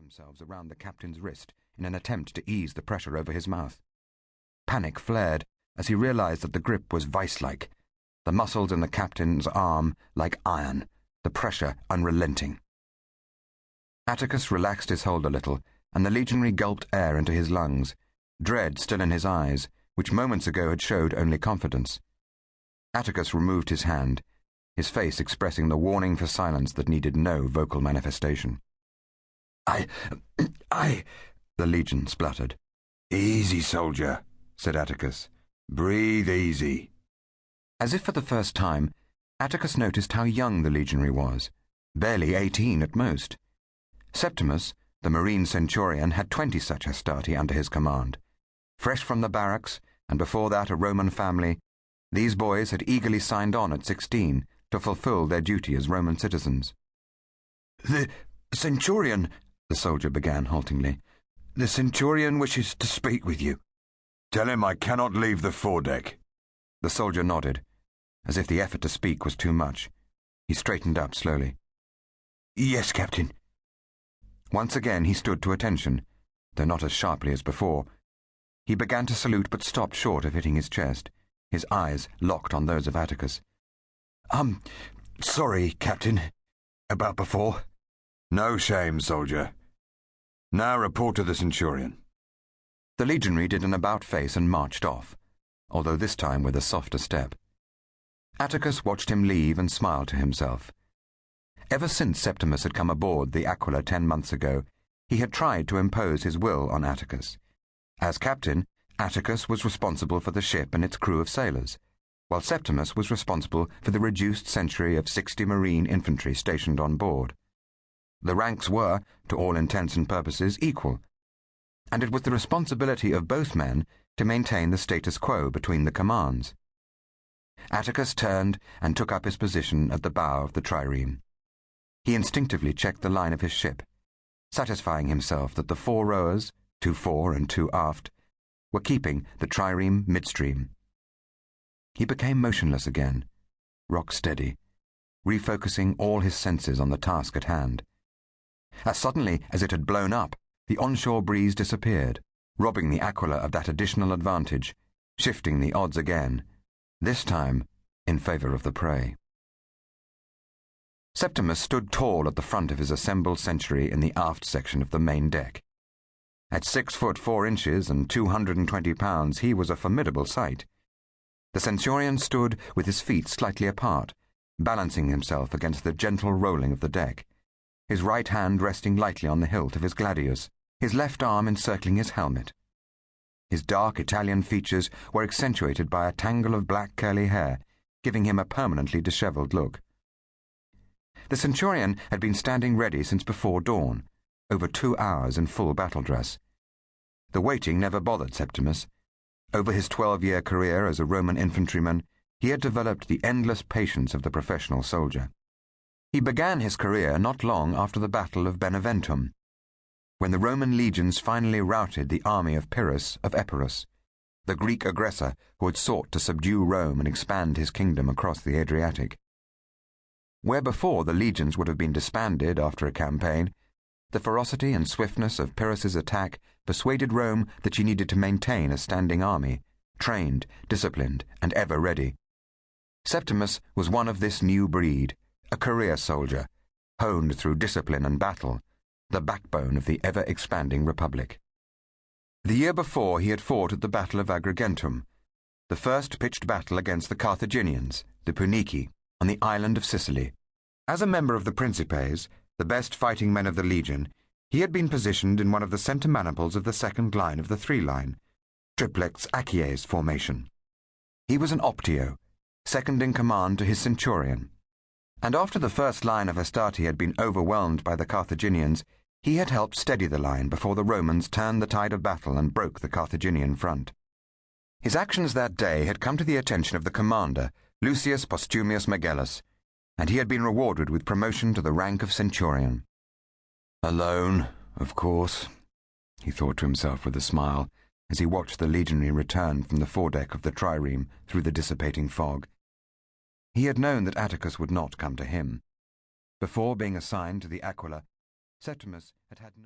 themselves around the captain's wrist in an attempt to ease the pressure over his mouth. Panic flared as he realized that the grip was vice-like, the muscles in the captain's arm like iron, the pressure unrelenting. Atticus relaxed his hold a little, and the legionary gulped air into his lungs, dread still in his eyes, which moments ago had showed only confidence. Atticus removed his hand, his face expressing the warning for silence that needed no vocal manifestation. I, the legion spluttered. Easy, soldier, said Atticus. Breathe easy. As if for the first time, Atticus noticed how young the legionary was, barely 18 at most. Septimus, the marine centurion, had 20 such hastati under his command. Fresh from the barracks, and before that a Roman family, these boys had eagerly signed on at 16 to fulfill their duty as Roman citizens. The centurion, the soldier began haltingly. The centurion wishes to speak with you. Tell him I cannot leave the foredeck. The soldier nodded, as if the effort to speak was too much. He straightened up slowly. Yes, Captain. Once again he stood to attention, though not as sharply as before. He began to salute but stopped short of hitting his chest, his eyes locked on those of Atticus. Sorry, Captain, about before. No shame, soldier. Now report to the centurion. The legionary did an about-face and marched off, although this time with a softer step. Atticus watched him leave and smiled to himself. Ever since Septimus had come aboard the Aquila 10 months ago, he had tried to impose his will on Atticus. As captain, Atticus was responsible for the ship and its crew of sailors, while Septimus was responsible for the reduced century of 60 marine infantry stationed on board. The ranks were, to all intents and purposes, equal, and it was the responsibility of both men to maintain the status quo between the commands. Atticus turned and took up his position at the bow of the trireme. He instinctively checked the line of his ship, satisfying himself that the 4 rowers, 2 fore and 2 aft, were keeping the trireme midstream. He became motionless again, rock steady, refocusing all his senses on the task at hand. As suddenly as it had blown up, the onshore breeze disappeared, robbing the Aquila of that additional advantage, shifting the odds again, this time in favor of the prey. Septimus stood tall at the front of his assembled century in the aft section of the main deck. At 6 foot 4 inches and 220 pounds, he was a formidable sight. The centurion stood with his feet slightly apart, balancing himself against the gentle rolling of the deck, his right hand resting lightly on the hilt of his gladius, his left arm encircling his helmet. His dark Italian features were accentuated by a tangle of black curly hair, giving him a permanently dishevelled look. The centurion had been standing ready since before dawn, over 2 hours in full battle dress. The waiting never bothered Septimus. Over his 12-year career as a Roman infantryman, he had developed the endless patience of the professional soldier. He began his career not long after the Battle of Beneventum, when the Roman legions finally routed the army of Pyrrhus of Epirus, the Greek aggressor who had sought to subdue Rome and expand his kingdom across the Adriatic. Where before the legions would have been disbanded after a campaign, the ferocity and swiftness of Pyrrhus's attack persuaded Rome that she needed to maintain a standing army, trained, disciplined, and ever ready. Septimus was one of this new breed, a career soldier, honed through discipline and battle, the backbone of the ever-expanding republic. The year before he had fought at the Battle of Agrigentum, the first pitched battle against the Carthaginians, the Punici, on the island of Sicily. As a member of the Principes, the best fighting men of the legion, he had been positioned in one of the centre maniples of the second line of the 3-line, triplex Acies formation. He was an optio, second in command to his centurion, and after the first line of hastati had been overwhelmed by the Carthaginians, he had helped steady the line before the Romans turned the tide of battle and broke the Carthaginian front. His actions that day had come to the attention of the commander, Lucius Postumius Megellus, and he had been rewarded with promotion to the rank of centurion. Alone, of course, he thought to himself with a smile, as he watched the legionary return from the foredeck of the trireme through the dissipating fog. He had known that Atticus would not come to him. Before being assigned to the Aquila, Septimus had had no